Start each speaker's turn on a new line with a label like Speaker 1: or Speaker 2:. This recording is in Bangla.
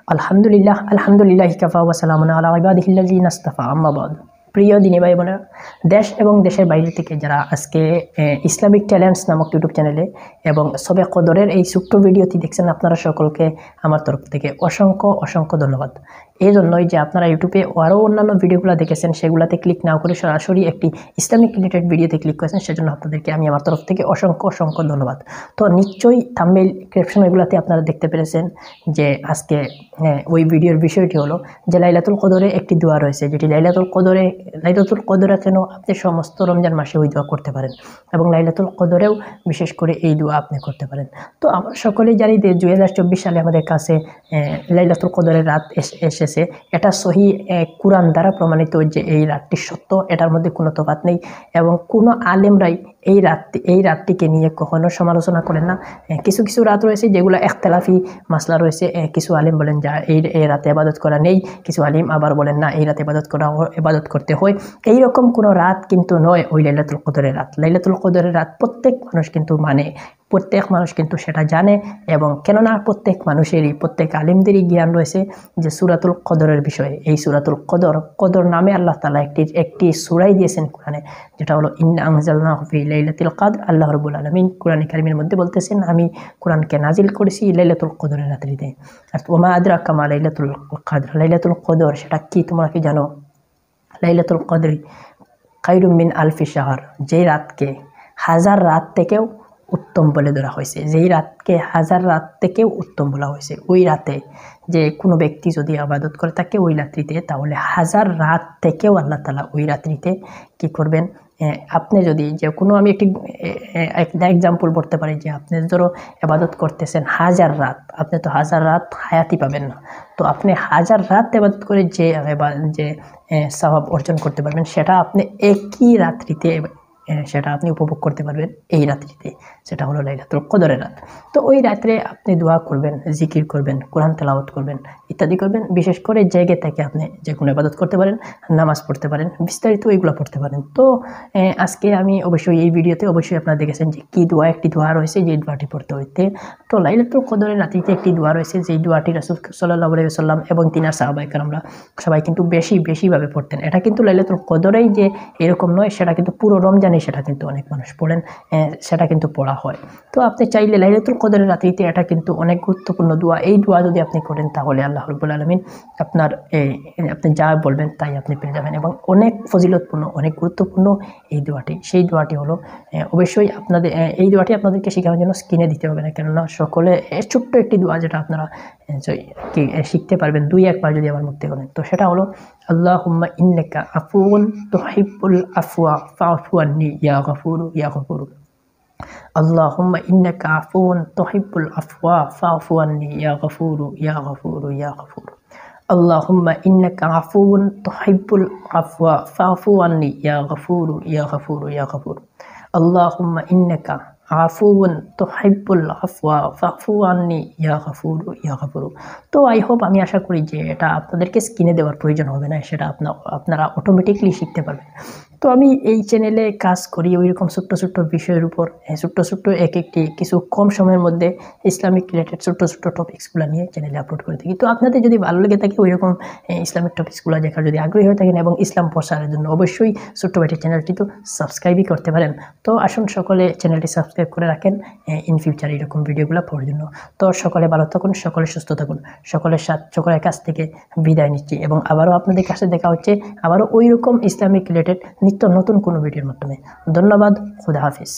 Speaker 1: আলহামদুলিল্লাহ আলহামদুলিল্লাহি কাফা ওয়া সালামুন আলা ইবাদিহিল্লাযিনা ইসতাফা আম্মা বাদ। প্রিয় দিনী ভাই বোনেরা, দেশ এবং দেশের বাইরে থেকে যারা আজকে ইসলামিক ট্যালেন্টস নামক ইউটিউব চ্যানেলে এবং সবে কদরের এই ছোট্ট ভিডিওটি দেখছেন, আপনারা সকলকে আমার তরফ থেকে অসংখ্য অসংখ্য ধন্যবাদ। এই জন্যই যে আপনারা ইউটিউবে আরও অন্যান্য ভিডিওগুলো দেখেছেন, সেগুলোতে ক্লিক না করে সরাসরি একটি ইসলামিক রিলেটেড ভিডিওতে ক্লিক করেছেন, সেজন্য আপনাদেরকে আমি আমার তরফ থেকে অসংখ্য অসংখ্য ধন্যবাদ। তো নিশ্চয়ই থাম্বনেল ক্যাপশন এগুলোতে আপনারা দেখতে পেরেছেন যে আজকে ওই ভিডিওর বিষয়টি হলো যে লাইলাতুল কদরে একটি দোয়া রয়েছে, যেটি লাইলাতুল কদরে কেন আপনি সমস্ত রমজান মাসে ওই দোয়া করতে পারেন এবং লাইলাতুল কদরেও বিশেষ করে এই দোয়া আপনি করতে পারেন। তো আমরা সকলেই জানি যে 2024 সালে আমাদের কাছে লাইলাতুল কদরের রাত এসেছে। এটা সহি কুরআন দ্বারা প্রমাণিত যে এই রাতটি সত্য, এটার মধ্যে কোনো তফাৎ নেই এবং কোনো আলেমরাই এই রাতটিকে নিয়ে কখনো সমালোচনা করেন না। কিছু কিছু রাত রয়েছে যেগুলো ইখতিলাফি মাসলা রয়েছে। কিছু আলেম বলেন যা এই রাতে ইবাদত করা নেই, কিছু আলেম আবার বলেন না এই রাতে ইবাদত করতে হয়। এইরকম কোনো রাত কিন্তু নয় ওই লাইলাতুল কদরের রাত। লাইলাতুল কদরের রাত প্রত্যেক মানুষ কিন্তু প্রত্যেক মানুষ কিন্তু সেটা জানে, এবং কেননা প্রত্যেক আলেমদেরই জ্ঞান রয়েছে যে সূরাতুল কদরের বিষয়ে। এই সূরাতুল কদর নামে আল্লাহ তাআলা একটি সূরাই দিয়েছেন কোরআনে, যেটা হলো ইন্না আনজালনাহু ফি লাইলাতুল কদর। আল্লাহ রাব্বুল আলামিন কোরআনে কারীমের মধ্যে বলতেছেন, আমি কোরআনকে নাজিল করেছি লাইলাতুল কদরের রাত্রিতে। আর ওমা আদরাকা মা লাইলাতুল কদর, লাইলাতুল কদর সেটা কি তোমরা কি জানো? লাইলাতুল কদরি খায়রুম মিন আলফি শাহর, যেই রাতকে হাজার রাত থেকেও উত্তম বলে ধরা হয়েছে, যেই রাতকে হাজার রাত থেকেও উত্তম বলা হয়েছে। ওই রাতে যে কোনো ব্যক্তি যদি ইবাদত করে থাকে ওই রাত্রিতে, তাহলে হাজার রাত থেকেও আল্লাহ তাআলা ওই রাত্রিতে কি করবেন? আপনি যদি যে কোনো আমি একটা এক্সাম্পল বলতে পারি যে আপনি ধরো ইবাদত করতেছেন হাজার রাত, আপনি তো হাজার রাত হায়াতি পাবেন না, তো আপনি হাজার রাত ইবাদত করে যে সওয়াব অর্জন করতে পারবেন, সেটা আপনি একই রাত্রিতে সেটা আপনি উপভোগ করতে পারবেন এই রাত্রিতে। সেটা হলো লাইলাতুল কদরের রাত। তো ওই রাত্রে আপনি দোয়া করবেন, জিকির করবেন, কোরআন তেলাওয়াত করবেন, ইত্যাদি করবেন। বিশেষ করে জায়গা থেকে আপনি যে কোনো ইবাদত করতে পারেন, নামাজ পড়তে পারেন, বিস্তারিত এইগুলো পড়তে পারেন। তো আজকে আমি অবশ্যই এই ভিডিওতে অবশ্যই আপনারা দেখেছেন যে কি একটি দোয়া রয়েছে, যে দোয়াটি পড়তে হইতে। তো লাইলাতুল কদরের রাত্রিতে একটি দোয়া রয়েছে, যেই দোয়াটি রাসূল সাল্লাল্লাহু আলাইহি ওয়াসাল্লাম এবং তিনার সাহাবায়ে কেরামরা সবাই কিন্তু বেশিভাবে পড়তেন। এটা কিন্তু লাইলাতুল কদরেই যে এরকম নয়, সেটা কিন্তু পুরো রমজানে সেটা কিন্তু অনেক মানুষ পড়েন, সেটা কিন্তু পড়া হয়। তো আপনি চাইলে লাইলাতুল কদরের রাত্রিতে, এটা কিন্তু অনেক গুরুত্বপূর্ণ দোয়া। এই দোয়া যদি আপনি করেন তাহলে আল্লাহ রাব্বুল আলামিন আপনি যা বলবেন তাই আপনি পেয়ে যাবেন, এবং অনেক ফজিলতপূর্ণ, অনেক গুরুত্বপূর্ণ এই দোয়াটি। সেই দোয়াটি হলো অবশ্যই আপনাদের এই দোয়াটি আপনাদেরকে শেখানোর জন্য স্ক্রিনে দিতে হবে না, কেননা সকলে ছোট্ট একটি দোয়া যেটা আপনারা শিখতে পারবেন 2-1 বার যদি আমার মুক্তি করেন। তো সেটা হলো আল্লাহুম্মা ইন্নাকা আফুউন তুহিব্বুল আফওয়া ফাআফু আন্নি ইয়া গফুরু ইয়া গফুরু। আল্লাহুম্মা ইন্নাকা আফুউন তুহিব্বুল আফওয়া ফাআফু আন্নি ইয়া গফুরু ইয়া গফুরু ইয়া গফুরু। আল্লাহুম্মা ইন্নাকা আফুউন তুহিব্বুল আফওয়া ফাআফু আন্নি ইয়া গফুরু ইয়া গফুরু ইয়া গফুরু। আল্লাহুম্মা ইন্নাকা আফুউন তুহিব্বুল আফওয়া ফাআফু আন্নি ইয়া গফুরু ইয়া গফুরু। তো আই হোপ, আমি আশা করি যে এটা আপনাদেরকে স্ক্রিনে দেওয়ার প্রয়োজন হবে না, সেটা আপনারা অটোমেটিকলি শিখতে পারবেন। তো আমি এই চ্যানেলে কাজ করি ওইরকম ছোট্ট বিষয়ের উপর, ছোট্ট একটি কিছু কম সময়ের মধ্যে ইসলামিক রিলেটেড ছোট্ট টপিক্সগুলো নিয়ে চ্যানেলে আপলোড করে থাকি। তো আপনাদের যদি ভালো লেগে থাকে ওইরকম ইসলামিক টপিক্সগুলো দেখার যদি আগ্রহী হয়ে থাকেন এবং ইসলাম প্রচারের জন্য, অবশ্যই ছোট্ট ভাইটি চ্যানেলটি তো সাবস্ক্রাইবই করতে পারেন। তো আসুন সকলে চ্যানেলটি সাবস্ক্রাইব করে রাখেন ইন ফিউচার এরকম ভিডিওগুলো পাওয়ার জন্য। তো সকলে ভালো থাকুন, সকলে সুস্থ থাকুন, সকলের কাছ থেকে বিদায় নিচ্ছি, এবং আবারও আপনাদের কাছে দেখা হচ্ছে আবারও ওইরকম ইসলামিক রিলেটেড নিত্য নতুন কোনো ভিডিওর মাধ্যমে। ধন্যবাদ, খুদা হাফিজ।